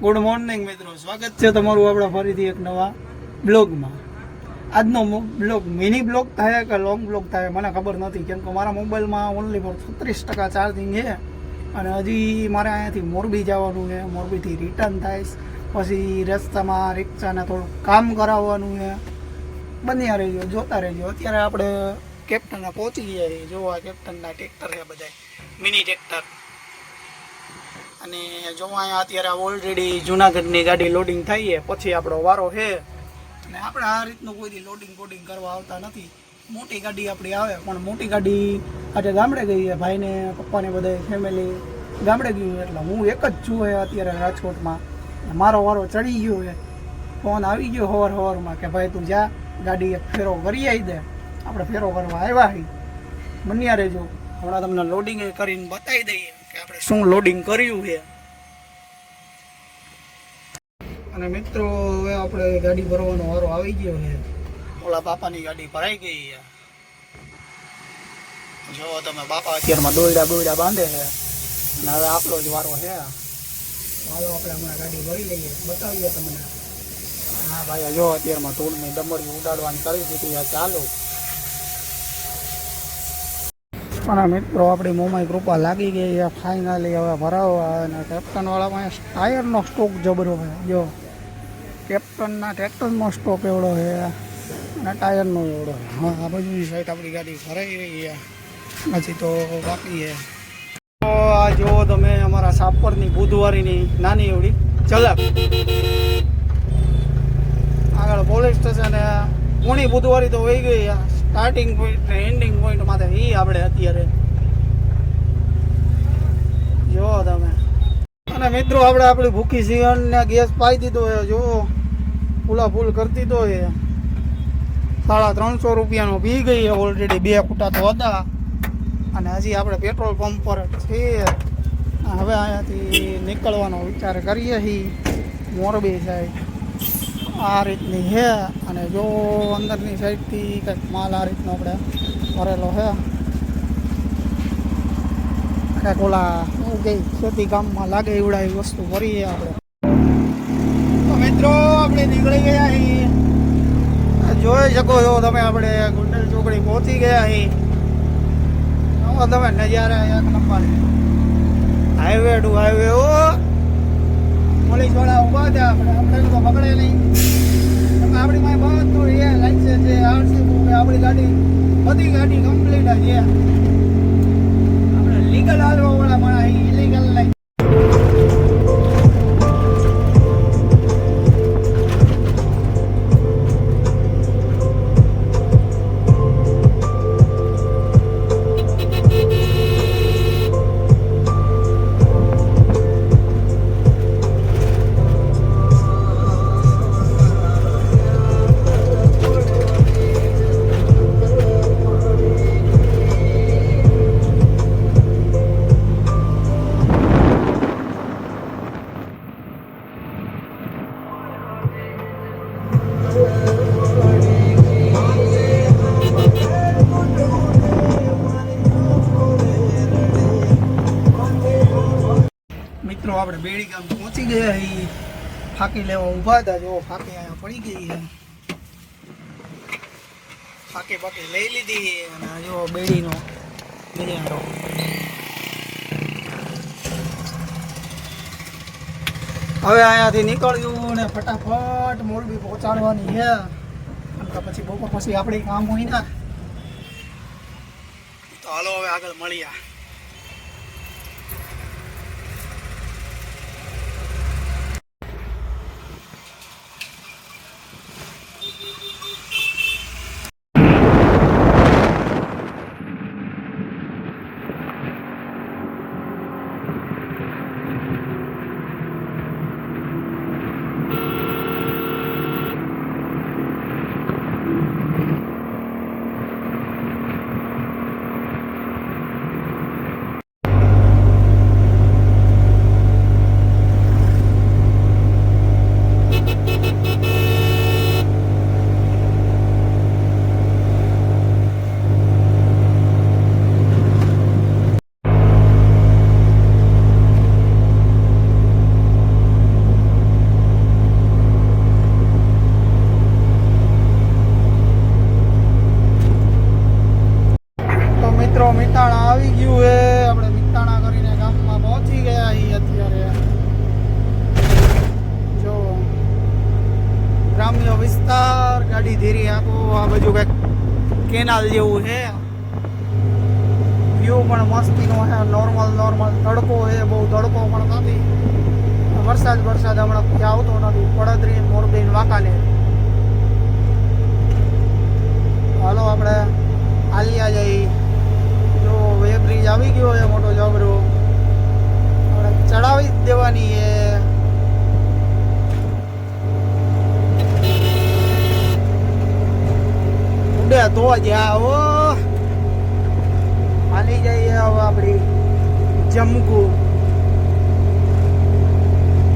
Good morning મિત્રો, સ્વાગત છે તમારું આપણા ફરીથી એક નવા બ્લોગમાં. આજનો બ્લોગ મિની બ્લોગ થાય કે લોંગ બ્લોગ થાય મને ખબર નથી, કેમ કે મારા મોબાઈલમાં ઓનલી ફોર 36% ચાર્જિંગ છે અને હજી મારે અહીંયાથી મોરબી જવાનું છે. મોરબીથી રિટર્ન થાય પછી રસ્તામાં રિક્ષાને થોડું કામ કરાવવાનું છે. બન્યા રહેજો, જોતા રહેજો. અત્યારે આપણે કેપ્ટનને પહોંચી ગયા છીએ. જોવા કેપ્ટનના ટ્રેક્ટર છે બધા, મિની ટ્રેક્ટર. અને જો અહીંયા અત્યારે ઓલરેડી જુનાગઢની ગાડી લોડિંગ થઈ છે, પછી આપણો વારો છે. અને આપણે આ રીતનું કોઈ લોડિંગ કરવા આવતા નથી. મોટી ગાડી આપણી આવે, પણ મોટી ગાડી આજે ગામડે ગઈ છે. ભાઈને પપ્પાને બધા ફેમિલી ગામડે ગયું, એટલે હું એક જ છું અત્યારે રાજકોટમાં. મારો વારો ચડી ગયો છે. ફોન આવી ગયો સવારમાં કે ભાઈ તું જા, ગાડી એક ફેરો કરી આવી દે. આપણે ફેરો કરવા આવ્યા છીએ. બન્યા રહેજો. હમણાં તમને લોડિંગ કરીને બતાવી દઈએ કે આપણે શું લોડિંગ કર્યું છે. અને મિત્રો, હવે આપણે ગાડી ભરવાનો વારો આવી ગયો છે. ઓલા બાપાની ગાડી ભરાઈ ગઈ છે. જો તમે, બાપા અત્યારમાં દોયડા બાંધે છે. અને હવે આપણો જ વારો છે. હાલો આપણે હમણાં ગાડી ભરી લઈએ, બતાવીએ તમને. હા ભાઈ, જો અત્યારમાં ધૂળની ડમરી ઉડાડવાની કરી દીધી. ચાલો. પણ મિત્રો, આપણી મોમાઈ કૃપા લાગી ગઈ છે ફાઇનલી. હવે ભરાવવા અને કેપ્ટનવાળામાં ટાયરનો સ્ટોક જબરો છે. જો કેપ્ટનના ટ્રેક્ટરનો સ્ટોક એવડો છે અને ટાયરનો એવડો છે. હા, આ બાજુની સાઈડ આપણી ગાડી ભરાઈ રહી છે, પછી તો બાકી છે. તો આ જુઓ તમે, અમારા સાપરની બુધવારીની નાની એવડી ઝલક. આગળ પોલીસ સ્ટેશન પૂણી બુધવારી તો વહી ગઈ. સ્ટાર્ટિંગ પોઈન્ટ ને એન્ડિંગ પોઈન્ટ માટે એ આપણે અત્યારે જો તમે. અને મિત્રો, આપણે આપણી ભૂખી સિંહણને ગેસ પાઈ દીધો છે. જો ફૂલા ફૂલ કરી દીધો છે. 350 રૂપિયાનો પી ગઈ છે ઓલરેડી. 2 ખૂટા તો હતા અને હજી આપણે પેટ્રોલ પંપ પર છીએ. હવે અહીંયાથી નીકળવાનો વિચાર કરીએ છીએ મોરબી સાઈડ. આ રીતની છે. અને જો અંદરની સાઈડથી કંઈક માલ આ રીતનો આપણે ભરેલો છે. કંઈક ઓલા ગઈ ખેતી કામમાં લાગે એવડા એવી વસ્તુ ભરીએ આપણે. તો મિત્રો, આપણે નીકળી ગયા છીએ. જોઈ શકો છો તમે, આપણે ગુંડલ ચોકડી પહોંચી ગયા છીએ. તમે નજારા એક નંબર. Highway to highway. ઓ પોલીસ વાળા ઉભા હતા, આપણે તો પકડે નહીં. આપણી પાસે બધું એ લાઇસન્સ છે, આરસી બુક, આપણી ગાડી બધી ગાડી કમ્પ્લીટ છે. આપણે લીગલ હાલવા વાળા માણસ, ઇલીગલ નહીં. મિત્રો, આપણે બેડી ગામ પહોંચી ગયા છીએ. ફાંકી લેવા ઊભા હતા. જો ફાંકી અહીંયા પડી ગઈ છે. ફાંકી લઈ લીધી અને જો બેડીનો નજારો. હવે અહીંયાથી નીકળ્યું ને ફટાફટ મોરબી પહોંચાડવાની છે. પછી બપોર પછી આપણે કામ હોય ને, તો હાલો હવે આગળ મળીએ. ગાડી ધીરી આપો. આ બાજુ કંઈક કેનાલ જેવું છે. વ્યૂ પણ મસ્તીનો છે. નોર્મલ તડકો છે. બહુ તડકો પણ નથી. વરસાદ હમણાં ત્યાં આવતો નથી. પડદરી, મોરબી, વાંકાનેર. હાલો આપણે આલિયા જઈ. જો વે બ્રિજ આવી ગયો છે મોટો જબરો. આપણે ચડાવી જ દેવાની છે. ઉડે તો જ આવો. હાલી જઈએ હવે આપણી જમકુ.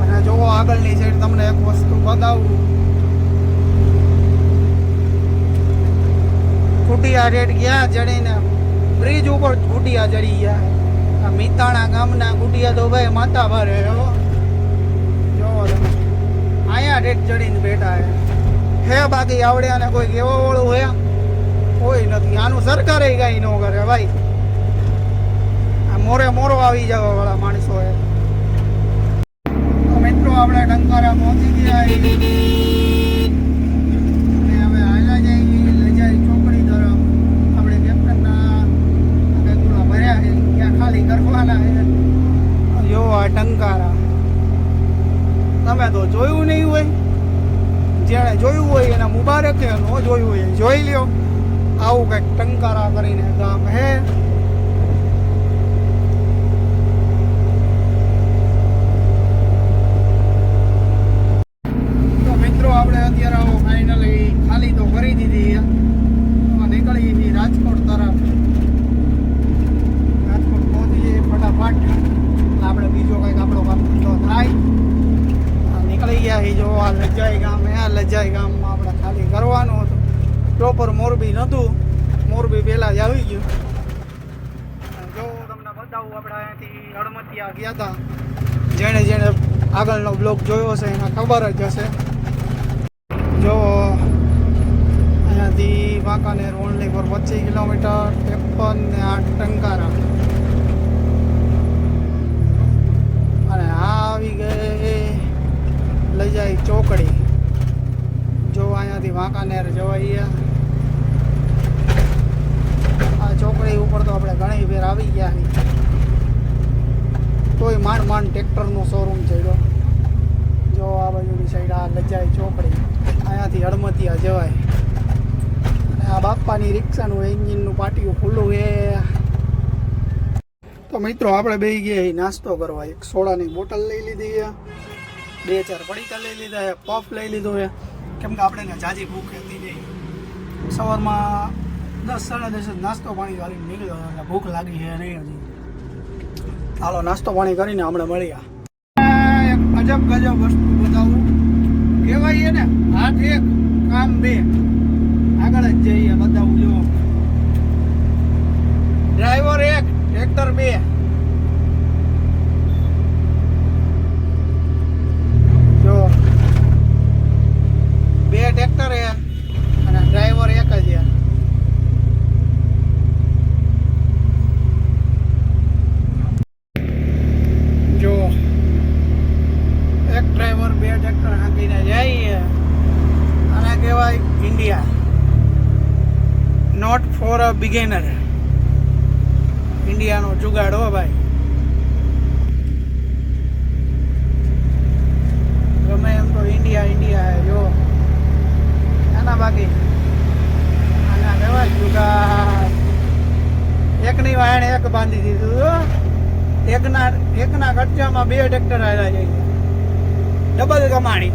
અને જોવો આગળની સાઈડ તમને એક વસ્તુ બતાવું. કુટિયા રેટ ગયા ચડીને બ્રિજ ઉપર કુટિયા ચડી ગયા. આ મિતાણા ગામના કુટિયા તો ભાઈ માતા ભરે હો. જોવો તમે અહીંયા રેટ ચડીને બેઠા હે બાકી આવડે અને કોઈ કેવા વાળું હોય કોઈ નથી. આનું સરકારે કઈ ન કરે ભાઈ. આ મોરો આવી જવા વાળા માણસો હે. તો મિત્રો આપણે ટંકારા પહોંચી ગયા. ટંકારા તમે તો જોયું નહીં હોય. જેણે જોયું હોય એને મુબારક છે. ન જોયું હોય જોઈ લ્યો. આવું કંઈક ટંકારા કરીને ગામ હે. તો મિત્રો આપણે અત્યારે ફાઇનલી ખાલી તો કરી દીધી. નીકળી છીએ રાજકોટ તરફ. રાજકોટ પહોંચીએ ફટાફટ. આપણે બીજો કંઈક આપણો કામ ધંધો થાય. નીકળી ગયા જો આ લજાઈ ગામ. લજાઈ ગામમાં આપણે ખાલી કરવાનું હતું. પ્રોપર મોરબી નહોતું. મોરબી પહેલાં જ આવી ગયું. જો તમને બતાવું આપણે અહીંયાથી હળમતિયા ગયા હતા. જેણે આગળનો બ્લોગ જોયો છે એને ખબર જ હશે. જો અહીંયાથી વાંકાનેર ઓનલી પર 25 કિલોમીટર 53 ને 8 ટંકારા. અને આવી ગઈ લજાઈ ચોકડી. જો અહીંયાથી વાંકાનેર જવાય. આ ચોકડી ઉપર તો આપણે ઘણી ફેર આવી ગયા. તોય માંડ ટ્રેક્ટરનો શોરૂમ છે. જો આ બાજુની સાઈડ આ લજાઈ ચોકડી. અહીંયાથી હળમતિયા જવાય. અને આ બાપાની રિક્ષાનું એન્જિનનું પાટિયું ખુલ્લું છે. તો મિત્રો આપણે બેસી ગયા નાસ્તો કરવા. એક સોડાની બોટલ લઈ લીધી છે. 2-4 પડીકા લઈ લીધા છે. પફ લઈ લીધો છે. કેમ કે આપણે જાજી ભૂખ હતી નહીં. સવારમાં 10-10:30 નાસ્તો પાણી કરીને નીકળ્યો. એટલે ભૂખ લાગી છે નહીં હજી. હાલો નાસ્તો પાણી કરીને હમણાં મળ્યા. એક અજબ ગજબ વસ્તુ બતાવું. કહેવાય ને હાથ એક કામ બે. આગળ જ જઈએ બતાવું. જો ડ્રાઈવર એક ટ્રેક્ટર 2. જો 2 ટ્રેક્ટર હે અને ડ્રાઈવર એક જ હે. જો એક ડ્રાઈવર 2 ટ્રેક્ટર હાંકીને જાય. આને કહેવાય India. Not for a beginner. ઇન્ડિયાનો જુગાડ હો ભાઈ. ગમે એમ તો ઇન્ડિયા હે. જો એના બાકી આના કહેવાય જુગાડ. એકની વાયણે એક બાંધી દીધું. એકના ખર્ચામાં 2 ટ્રેક્ટર આવ્યા જાય. ડબલ કમાણી.